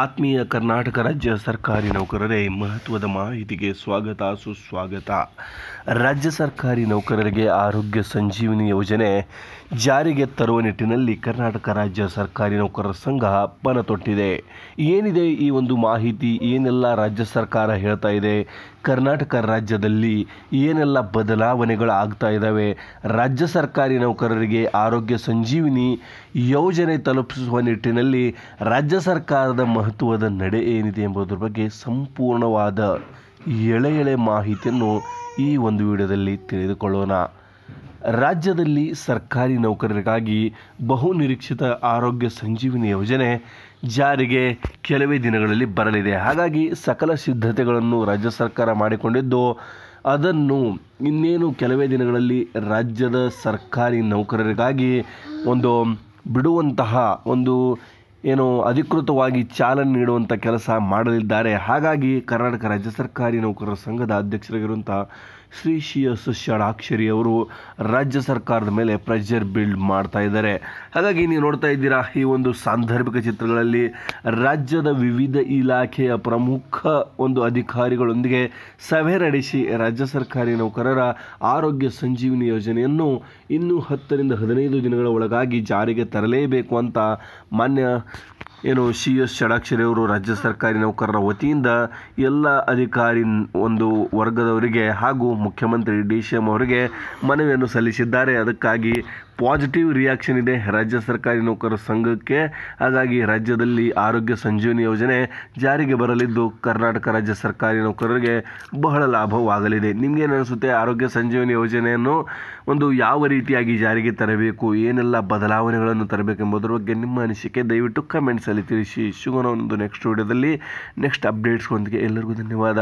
ಆತ್ಮೀಯ ಕರ್ನಾಟಕ ರಾಜ್ಯ ಸರ್ಕಾರಿ ನೌಕರರೇ, ಮಹತ್ವದ ಮಾಹಿತಿಗೆ ಸ್ವಾಗತ ಸುಸ್ವಾಗತ. ರಾಜ್ಯ ಸರ್ಕಾರಿ ನೌಕರರಿಗೆ ಆರೋಗ್ಯ ಸಂಜೀವಿನಿ ಯೋಜನೆ ಜಾರಿಗೆ ತರುವ ನಿಟ್ಟಿನಲ್ಲಿ ಕರ್ನಾಟಕ ರಾಜ್ಯ ಸರ್ಕಾರಿ ನೌಕರರ ಸಂಘ ಪಣ ತೊಟ್ಟಿದೆ. ಏನಿದೆ ಈ ಒಂದು ಮಾಹಿತಿ, ಏನೆಲ್ಲ ರಾಜ್ಯ ಸರ್ಕಾರ ಹೇಳ್ತಾ ಇದೆ, ಕರ್ನಾಟಕ ರಾಜ್ಯದಲ್ಲಿ ಏನೆಲ್ಲ ಬದಲಾವಣೆಗಳು ಆಗ್ತಾ ಇದ್ದಾವೆ, ರಾಜ್ಯ ಸರ್ಕಾರಿ ನೌಕರರಿಗೆ ಆರೋಗ್ಯ ಸಂಜೀವಿನಿ ಯೋಜನೆ ತಲುಪಿಸುವ ನಿಟ್ಟಿನಲ್ಲಿ ರಾಜ್ಯ ಸರ್ಕಾರದ ಮಹತ್ವದ ನಡೆ ಏನಿದೆ ಎಂಬುದರ ಬಗ್ಗೆ ಸಂಪೂರ್ಣವಾದ ಎಳೆ ಮಾಹಿತಿಯನ್ನು ಈ ಒಂದು ವಿಡಿಯೋದಲ್ಲಿ ತಿಳಿದುಕೊಳ್ಳೋಣ. ರಾಜ್ಯದಲ್ಲಿ ಸರ್ಕಾರಿ ನೌಕರರಿಗಾಗಿ ಬಹುನಿರೀಕ್ಷಿತ ಆರೋಗ್ಯ ಸಂಜೀವಿನಿ ಯೋಜನೆ ಜಾರಿಗೆ ಕೆಲವೇ ದಿನಗಳಲ್ಲಿ ಬರಲಿದೆ. ಹಾಗಾಗಿ ಸಕಲ ಸಿದ್ಧತೆಗಳನ್ನು ರಾಜ್ಯ ಸರ್ಕಾರ ಮಾಡಿಕೊಂಡಿದ್ದು, ಅದನ್ನು ಇನ್ನೇನು ಕೆಲವೇ ದಿನಗಳಲ್ಲಿ ರಾಜ್ಯದ ಸರ್ಕಾರಿ ನೌಕರರಿಗಾಗಿ ಬಿಡುವಂತಹ ಅಧಿಕೃತವಾಗಿ ಚಾಲನೆ ನೀಡುವಂಥ ಕೆಲಸ ಮಾಡಲಿದ್ದಾರೆ. ಹಾಗಾಗಿ ಕರ್ನಾಟಕ ರಾಜ್ಯ ಸರ್ಕಾರಿ ನೌಕರರ ಸಂಘದ ಅಧ್ಯಕ್ಷರಾಗಿರುವಂಥ ಶ್ರೀ CS ಷಡಾಕ್ಷರಿ ಅವರು ರಾಜ್ಯ ಸರ್ಕಾರದ ಮೇಲೆ ಪ್ರೆಷರ್ ಬಿಲ್ಡ್ ಮಾಡ್ತಾ ಇದ್ದಾರೆ. ಹಾಗಾಗಿ ನೀವು ನೋಡ್ತಾ ಇದ್ದೀರಾ, ಈ ಒಂದು ಸಾಂದರ್ಭಿಕ ಚಿತ್ರಗಳಲ್ಲಿ ರಾಜ್ಯದ ವಿವಿಧ ಇಲಾಖೆಯ ಪ್ರಮುಖ ಅಧಿಕಾರಿಗಳೊಂದಿಗೆ ಸಭೆ ನಡೆಸಿ ರಾಜ್ಯ ಸರ್ಕಾರಿ ನೌಕರರ ಆರೋಗ್ಯ ಸಂಜೀವಿನಿ ಯೋಜನೆಯನ್ನು ಇನ್ನೂ 10ರಿಂದ 15 ದಿನಗಳ ಒಳಗಾಗಿ ಜಾರಿಗೆ ತರಲೇಬೇಕು ಅಂತ ಮಾನ್ಯ CS ಷಡಾಕ್ಷರಿ ಅವರು ರಾಜ್ಯ ಸರ್ಕಾರಿ ನೌಕರರ ವತಿಯಿಂದ ಎಲ್ಲ ಅಧಿಕಾರಿ ವರ್ಗದವರಿಗೆ ಹಾಗೂ ಮುಖ್ಯಮಂತ್ರಿ DCM ಅವರಿಗೆ ಮನವಿಯನ್ನು ಸಲ್ಲಿಸಿದ್ದಾರೆ. ಅದಕ್ಕಾಗಿ ಪಾಸಿಟಿವ್ ರಿಯಾಕ್ಷನ್ ಇದೆ ರಾಜ್ಯ ಸರ್ಕಾರಿ ನೌಕರರ ಸಂಘಕ್ಕೆ. ಹಾಗಾಗಿ ರಾಜ್ಯದಲ್ಲಿ ಆರೋಗ್ಯ ಸಂಜೀವಿನಿ ಯೋಜನೆ ಜಾರಿಗೆ ಬರಲಿದ್ದು ಕರ್ನಾಟಕ ರಾಜ್ಯ ಸರ್ಕಾರಿ ನೌಕರರಿಗೆ ಬಹಳ ಲಾಭವಾಗಲಿದೆ. ನಿಮಗೇನು ಅನಿಸುತ್ತೆ? ಆರೋಗ್ಯ ಸಂಜೀವಿನಿ ಯೋಜನೆಯನ್ನು ಯಾವ ರೀತಿಯಾಗಿ ಜಾರಿಗೆ ತರಬೇಕು, ಏನೆಲ್ಲ ಬದಲಾವಣೆಗಳನ್ನು ತರಬೇಕೆಂಬುದರ ಬಗ್ಗೆ ನಿಮ್ಮ ಅನಿಸಿಕೆ ದಯವಿಟ್ಟು ಕಮೆಂಟ್ಸಲ್ಲಿ ತಿಳಿಸಿ. ಸಿಗೋಣ ಒಂದು ನೆಕ್ಸ್ಟ್ ವಿಡಿಯೋದಲ್ಲಿ ನೆಕ್ಸ್ಟ್ ಅಪ್ಡೇಟ್ಸ್ಗಳೊಂದಿಗೆ. ಎಲ್ಲರಿಗೂ ಧನ್ಯವಾದ.